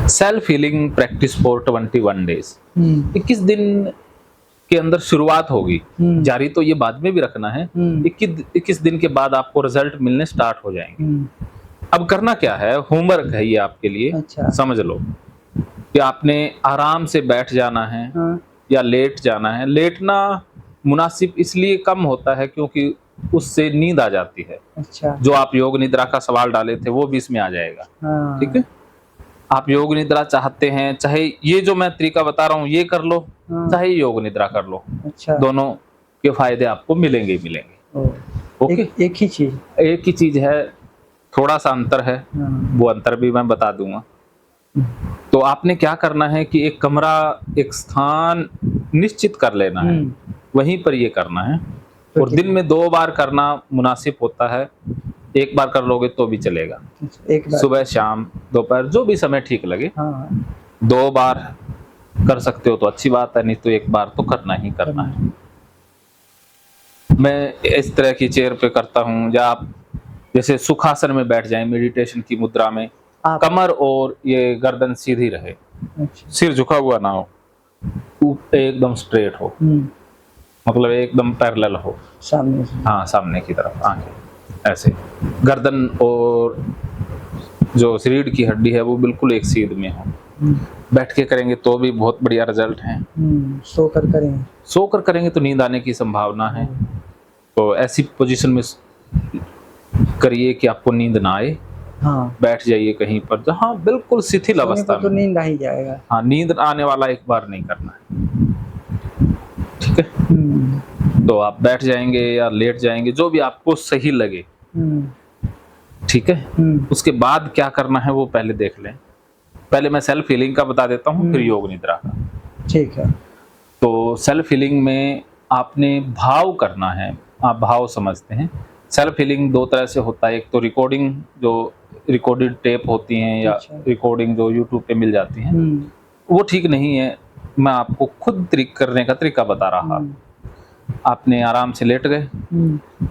Self healing practice for 21 days. 21 दिन के अंदर शुरुआत होगी, जारी तो ये बाद में भी रखना है। 21 दिन के बाद आपको रिजल्ट मिलने स्टार्ट हो जाएंगे। अब करना क्या है, होमवर्क है ये आपके लिए। अच्छा। समझ लो कि आपने आराम से बैठ जाना है या लेट जाना है। लेटना मुनासिब इसलिए कम होता है क्योंकि उससे नींद आ जाती है। अच्छा। जो आप योग निद्रा का सवाल डाले थे वो भी इसमें आ जाएगा। ठीक है, आप योग निद्रा चाहते हैं, चाहे ये जो मैं तरीका बता रहा हूँ ये कर लो, चाहे योग निद्रा कर लो, अच्छा। दोनों के फायदे आपको मिलेंगे ही मिलेंगे। ओके, एक ही चीज, एक ही चीज है, थोड़ा सा अंतर है, वो अंतर भी मैं बता दूंगा। तो आपने क्या करना है कि एक कमरा, एक स्थान निश्चित कर लेना है, वहीं पर ये करना है। और दिन में 2 बार करना मुनासिब होता है, 1 बार कर लोगे तो भी चलेगा। एक बार सुबह शाम दोपहर जो भी समय ठीक लगे। 2 बार कर सकते हो तो अच्छी बात है, नहीं तो 1 बार तो करना ही करना है। मैं इस तरह की चेयर पे करता हूँ, या आप जैसे सुखासन में बैठ जाएं मेडिटेशन की मुद्रा में, कमर और ये गर्दन सीधी रहे, सिर झुका हुआ ना हो, एकदम स्ट्रेट हो, मतलब एकदम पैरेलल हो सामने, हाँ सामने की तरफ, आंखें ऐसे, गर्दन और जो रीढ़ की हड्डी है वो बिल्कुल एक सीध में हो। बैठ के करेंगे तो भी बहुत बढ़िया रिजल्ट है। सोकर करेंगे तो नींद आने की संभावना है। तो ऐसी पोजीशन में करिए कि आपको नींद ना आए। बैठ जाइए कहीं पर जहाँ बिल्कुल शिथिल अवस्था में, तो नींद आ ही जाएगा। हाँ, नींद आने वाला एक बार नहीं करना है। ठीक है, तो आप बैठ जाएंगे या लेट जाएंगे, जो भी आपको सही लगे। ठीक है, उसके बाद क्या करना है वो पहले देख लें। पहले मैं सेल्फ हीलिंग का बता देता हूँ, फिर योग निद्रा का। ठीक है, तो सेल्फ हीलिंग में आपने भाव करना है। आप भाव समझते हैं। सेल्फ हीलिंग 2 तरह से होता है, एक तो रिकॉर्डिंग, जो रिकॉर्डेड टेप होती हैं, या रिकॉर्डिंग जो यूट्यूब पे मिल जाती हैं, वो ठीक नहीं है। मैं आपको खुद करने का तरीका बता रहा। आपने आराम से लेट गए,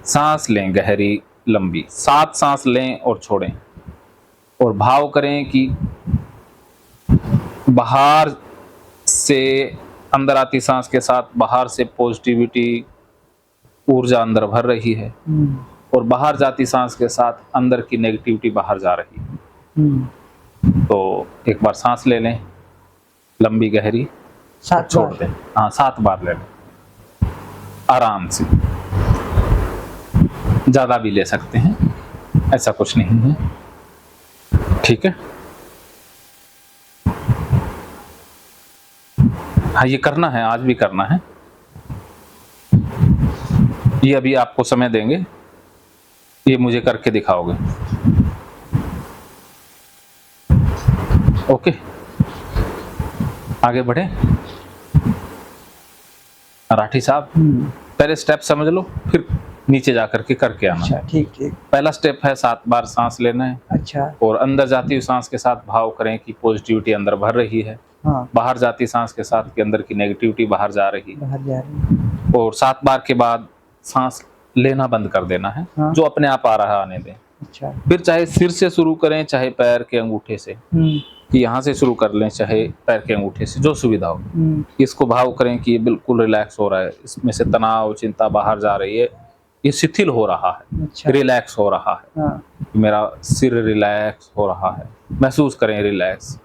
सांस लें गहरी लंबी, 7 सांस लें और छोड़ें, और भाव करें कि बाहर से अंदर आती सांस के साथ बाहर से पॉजिटिविटी, ऊर्जा अंदर भर रही है, और बाहर जाती सांस के साथ अंदर की नेगेटिविटी बाहर जा रही है। तो एक बार सांस ले लें लंबी गहरी, 7 छोड़ दें। हाँ, 7 बार ले लें आराम से, ज्यादा भी ले सकते हैं, ऐसा कुछ नहीं है। ठीक है, हाँ ये करना है, आज भी करना है। ये अभी आपको समय देंगे, ये मुझे करके दिखाओगे। ओके, आगे बढ़े। राठी साहब, पहले स्टेप समझ लो, फिर नीचे जाकर के करके आना। अच्छा, ठीक ठीक। पहला स्टेप है 7 बार सांस लेना है। अच्छा। और अंदर जाती हुई सांस के साथ भाव करें कि पॉजिटिविटी अंदर भर रही है। बाहर जाती सांस के साथ कि अंदर की नेगेटिविटी बाहर जा रही है। और 7 बार के बाद सांस लेना बंद कर देना है। जो अपने आप आ रहा आने दें। अच्छा। फिर चाहे सिर से शुरू करें, चाहे पैर के अंगूठे से, कि यहाँ से शुरू कर लें, चाहे पैर के अंगूठे से, जो सुविधा हो। इसको भाव करें कि ये बिल्कुल रिलैक्स हो रहा है, इसमें से तनाव चिंता बाहर जा रही है, ये शिथिल हो रहा है। अच्छा। रिलैक्स हो रहा है। मेरा सिर रिलैक्स हो रहा है, महसूस करें रिलैक्स,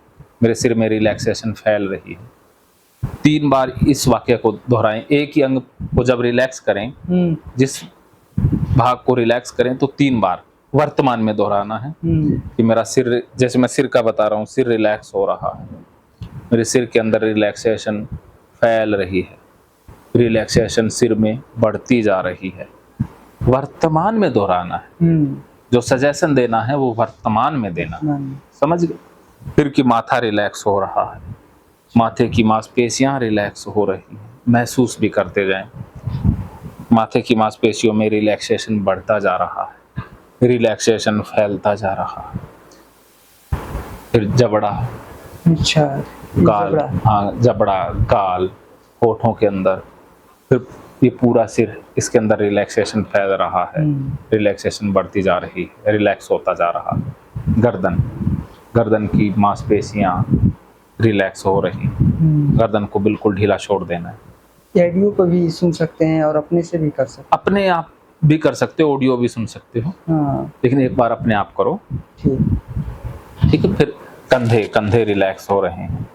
मेरे सिर में रिलैक्सेशन फैल रही है। 3 बार इस वाक्य को दोहराएं। एक ही अंग को जब रिलैक्स करें, जिस भाग को रिलैक्स करें, तो 3 बार वर्तमान में दोहराना है कि मेरा सिर, जैसे मैं सिर का बता रहा हूँ, सिर रिलैक्स हो रहा है, मेरे सिर के अंदर रिलैक्सेशन फैल रही है, रिलैक्सेशन सिर में बढ़ती जा रही है। वर्तमान में दोहराना है। जो सजेशन देना है वो वर्तमान में देना, समझ गए। फिर कि माथा रिलैक्स हो रहा है, माथे की मांसपेशियां रिलैक्स हो रही हैं, महसूस भी करते जाएं। माथे की मांसपेशियों में रिलैक्सेशन बढ़ता जा रहा है, रिलैक्सेशन फैलता जा रहा है। फिर जबड़ा, अच्छा, गाल, हाँ जबड़ा, गाल, होठों के अंदर, फिर ये पूरा सिर, इसके अंदर रिलैक्सेशन फैल रहा है, रिलैक्सेशन बढ़ती जा रही है, रिलैक्स होता जा रहा है। गर्दन, गर्दन की मांसपेशियां रिलैक्स हो रही, गर्दन को बिल्कुल ढीला छोड़ देना है। ऑडियो को भी सुन सकते हैं और अपने से भी कर सकते अपने आप भी कर सकते हो, ऑडियो भी सुन सकते हो, हैं। हाँ लेकिन एक बार अपने आप करो, ठीक। ठीक है। फिर कंधे कंधे रिलैक्स हो रहे हैं,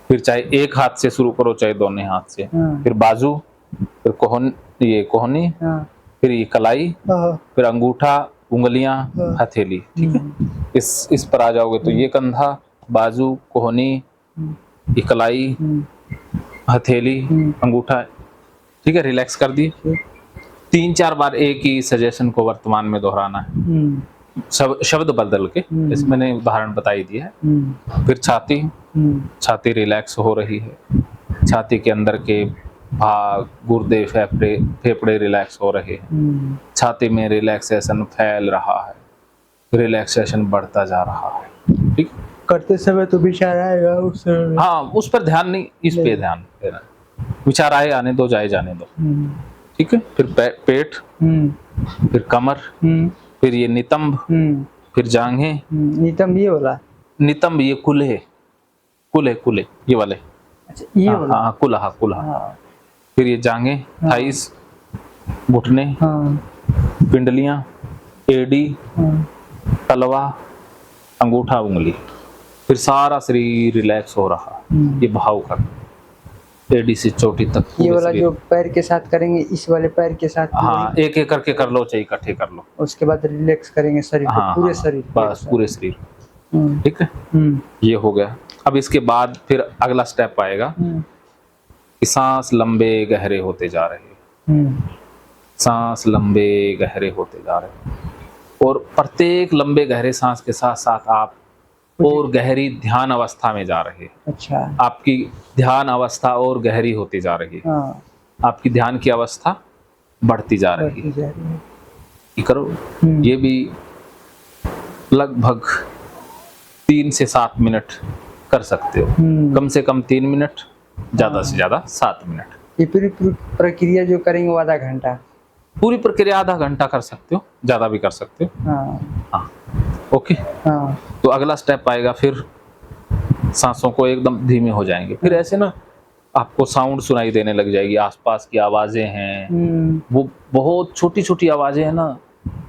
फिर चाहे एक हाथ से शुरू करो चाहे दोनों हाथ से, हाँ फिर बाजू, फिर कोहनी, हाँ फिर ये कलाई, हाँ फिर अंगूठा, उंगलियां, हाँ। हथेली, ठीक है। इस पर आ जाओगे तो ये कंधा, बाजू, कोहनी, ये कलाई, हथेली, अंगूठा, ठीक है। रिलैक्स कर दिए। ठीक। 3-4 बार एक ही सजेशन को वर्तमान में दोहराना है, शब्द बदल के, जैसे मैंने उदाहरण बताई दिया है। फिर छाती, छाती रिलैक्स हो रही है, छाती के अंदर के भाग, गुर्दे, फेफड़े रिलैक्स हो रहे हैं, छाती में रिलैक्सेशन फैल रहा है, रिलैक्सेशन बढ़ता जा रहा है, ठीक। करते समय तो विचार आएगा उस समय। हाँ, उस पर ध्यान नहीं, इस पे ध्यान देना। विचार आए आने दो, जाए जाने दो, ठीक है। फिर पेट, फिर कमर, फिर ये नितंब, फिर जांघें। नितंब ये वाला? नितंब ये कुल्हे, कुल्हे कुल्हे ये वाले। अच्छा ये वाला? हाँ, कुल्हा कुल्हा। हाँ फिर ये जांघें, थाइस, घुटने, हाँ पिंडलियां, एडी, तलवा, अंगूठा, उंगली, फिर सारा शरीर रिलैक्स हो रहा है। ये भाव कर एडी से चोटी तक। ये वाला जो पैर के साथ करेंगे, इस वाले पैर के साथ? हाँ, एक एक करके कर लो, चाहे इकट्ठे कर लो। उसके बाद रिलैक्स करेंगे शरीर को, हाँ, पूरे शरीर, बस पूरे शरीर, ठीक है। ये हो गया। अब इसके बाद फिर अगला स्टेप आएगा कि सांस लंबे गहरे होते जा रहे हैं, सांस लंबे गहरे होते जा रहे हैं, और प्रत्येक लंबे गहरे सांस के साथ साथ आप और गहरी ध्यान अवस्था में जा रहे हैं। अच्छा। आपकी ध्यान अवस्था और गहरी होती जा रही है। हाँ। आपकी ध्यान की अवस्था बढ़ती जा रही है। ये करो। ये भी लगभग 3 से 7 मिनट कर सकते हो, कम से कम 3 मिनट, ज्यादा से ज्यादा 7 मिनट। ये पूरी प्रक्रिया जो करेंगे वो आधा घंटा? पूरी प्रक्रिया आधा घंटा कर सकते हो, ज्यादा भी कर सकते हो। हाँ, ओके। हाँ। तो अगला स्टेप आएगा, फिर सांसों को एकदम धीमे हो जाएंगे। फिर ऐसे ना आपको साउंड सुनाई देने लग जाएगी, आसपास की आवाजें हैं, वो बहुत छोटी छोटी आवाजें हैं ना,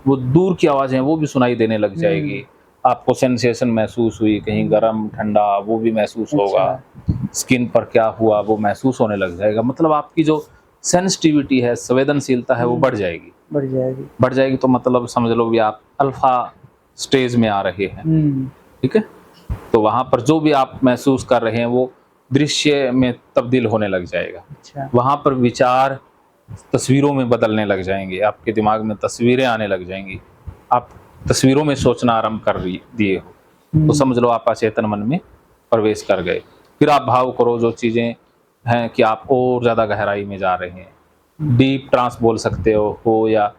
वो दूर की आवाजें हैं, वो भी सुनाई देने लग जाएगी। आपको सेंसेशन महसूस हुई, कहीं गर्म ठंडा, वो भी महसूस होगा। स्किन पर क्या हुआ वो महसूस होने लग जाएगा। मतलब आपकी जो सेंसिटिविटी है, संवेदनशीलता है, वो बढ़ जाएगी। बढ़ जाएगी तो मतलब समझ लो भी आप अल्फा स्टेज में आ रहे हैं, ठीक है। तो वहां पर जो भी आप महसूस कर रहे हैं वो दृश्य में तब्दील होने लग जाएगा। अच्छा। वहां पर विचार तस्वीरों में बदलने लग जाएंगे, आपके दिमाग में तस्वीरें आने लग जाएंगी, आप तस्वीरों में सोचना आरंभ कर दिए हो, तो समझ लो आप अचेतन मन में प्रवेश कर गए। फिर आप भाव करो जो चीजें हैं कि आप और ज्यादा गहराई में जा रहे हैं, डीप ट्रांस बोल सकते हो या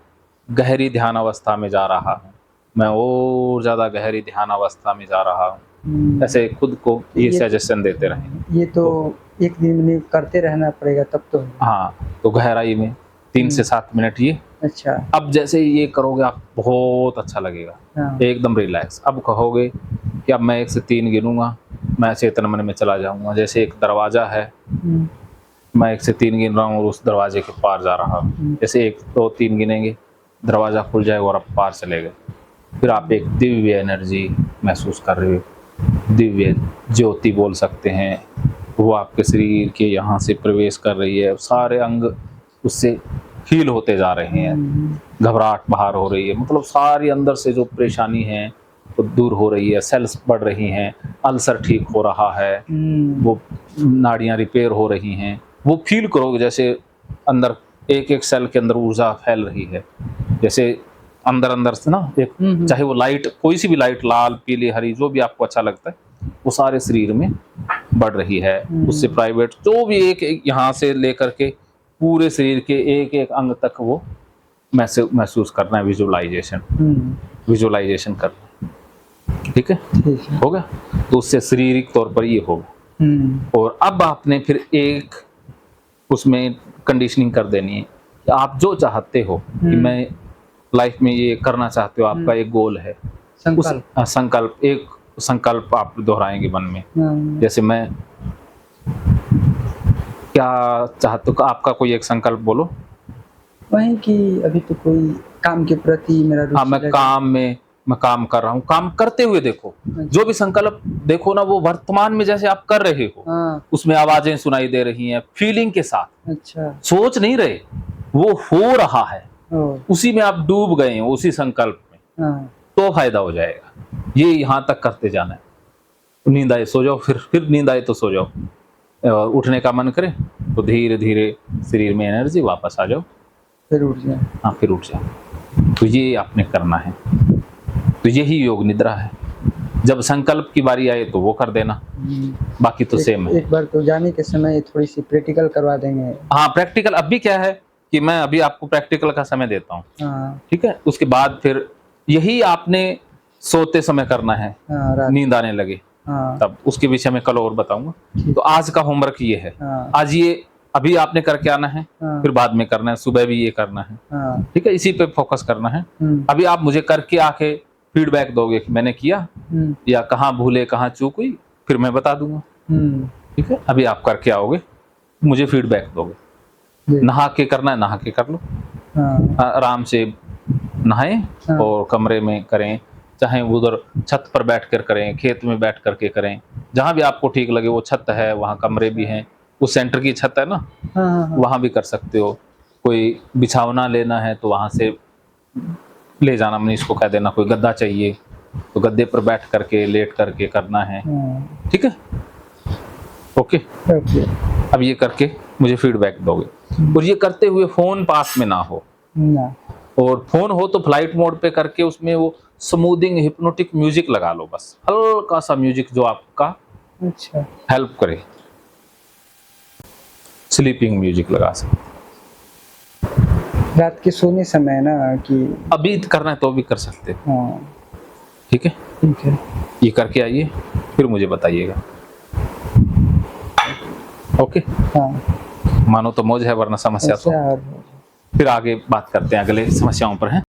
गहरी ध्यान अवस्था में जा रहा हूँ, मैं और ज्यादा गहरी ध्यान अवस्था में जा रहा हूँ, ऐसे खुद को ये सजेशन देते रहें। ये तो एक दिन में करते रहना पड़ेगा तब तो? हाँ, तो गहराई में 3 से 7 मिनट ये। अच्छा। अब जैसे ये करोगे आप बहुत अच्छा लगेगा। हाँ। एकदम रिलैक्स। अब कहोगे कि अब मैं 1 से 3 गिनूंगा, मैं चेतन मन में चला जाऊंगा। जैसे एक दरवाजा है, मैं 1 से 3 गिन रहा हूँ और उस दरवाजे के पार जा रहा हूँ। जैसे 1 2 3 गिनेंगे, दरवाजा खुल जाएगा और आप पार चले गए। फिर आप एक दिव्य एनर्जी महसूस कर रहे हो, दिव्य ज्योति बोल सकते हैं, वो आपके शरीर के यहाँ से प्रवेश कर रही है, सारे अंग उससे हील होते जा रहे हैं, घबराहट बाहर हो रही है, मतलब सारी अंदर से जो परेशानी है वो दूर हो रही है, सेल्स बढ़ रही हैं, अल्सर ठीक हो रहा है, वो नाड़ियाँ रिपेयर हो रही हैं। वो फील करोगे जैसे अंदर एक एक सेल के अंदर ऊर्जा फैल रही है, जैसे अंदर से ना एक, चाहे वो लाइट, कोई सी भी लाइट, लाल पीली हरी जो भी आपको अच्छा लगता है, वो सारे शरीर में बढ़ रही है। उससे प्राइवेट जो भी एक यहाँ से लेकर के पूरे शरीर के एक एक अंग तक वो महसूस करना है, विजुअलाइजेशन करना, ठीक है। हो गया। तो उससे शारीरिक तौर पर ये होगा। और अब आपने फिर एक उसमें कंडीशनिंग कर देनी है कि आप जो चाहते हो कि मैं लाइफ में ये करना चाहते हो, आपका एक गोल है, संकल्प एक संकल्प आप दोहराएंगे मन में। हाँ, जैसे मैं क्या चाहते हो, आपका कोई एक संकल्प बोलो। वही कि अभी तो कोई काम के प्रति मेरा हाँ, रुचि मैं काम कर रहा हूँ, काम करते हुए देखो, जो भी संकल्प देखो ना वो वर्तमान में जैसे आप कर रहे हो, हाँ, उसमें आवाजें सुनाई दे रही हैं, फीलिंग के साथ, अच्छा, सोच नहीं रहे, वो हो रहा है, ओ, उसी में आप डूब गए हो, उसी संकल्प में, हाँ, तो फायदा हो जाएगा। ये यहाँ तक करते जाना है। नींद आए सो जाओ, फिर नींद आए तो सो जाओ, और उठने का मन करे तो धीरे धीरे शरीर में एनर्जी वापस आ जाओ, फिर उठ जाए। हाँ फिर उठ जाओ। तो ये आपने करना है, तो यही योग निद्रा है। जब संकल्प की बारी आए तो वो कर देना, बाकी तो सेम है। एक बार तो जाने के समय थोड़ी सी प्रैक्टिकल करवा देंगे। हाँ, प्रैक्टिकल अभी क्या है कि मैं अभी आपको प्रैक्टिकल का समय देता हूँ, हाँ, ठीक है। उसके बाद फिर यही आपने सोते समय करना है, हाँ, रात, नींद आने लगे हाँ, तब, उसके विषय में कल और बताऊंगा। ठीक। तो आज का होमवर्क ये है, हाँ, आज ये अभी आपने करके आना है, हाँ, फिर बाद में करना है, सुबह भी ये करना है, हाँ, ठीक है, इसी पे फोकस करना है। अभी आप मुझे करके आके फीडबैक दोगे कि मैंने किया या कहाँ भूले, कहाँ चूक हुई, फिर मैं बता दूंगा, ठीक है। अभी आप करके आओगे, मुझे फीडबैक दोगे। नहा के करना है, नहा के कर लो, हाँ, आराम से नहाएं, हाँ, और कमरे में करें, चाहे उधर छत पर बैठ कर करें, खेत में बैठ करके करें, जहां भी आपको ठीक लगे। वो छत है, वहाँ कमरे भी हैं, उस सेंटर की छत है ना, हाँ, वहाँ भी कर सकते हो। कोई बिछावना लेना है तो वहाँ से ले जाना, मनीष को कह देना कोई गद्दा चाहिए तो गद्दे पर बैठ करके लेट करके करना है, ठीक है, ओके। अब ये करके मुझे फीडबैक दोगे, और ये करते हुए फोन पास में ना हो, और फोन हो तो फ्लाइट मोड पे करके उसमें वो स्मूथिंग हिप्नोटिक म्यूजिक लगा लो, बस हल्का सा म्यूजिक जो आपका अच्छा, हेल्प करे, स्लीपिंग म्यूजिक लगा सकते। रात के सोने समय ना कि अभी करना है तो भी कर सकते हो, हाँ, ठीक है। ठीक है, ये करके आइए, फिर मुझे बताइएगा, ओके। हाँ, मानो तो मौज है, वरना समस्या तो। अच्छा, फिर आगे बात करते हैं, अगले समस्याओं पर है।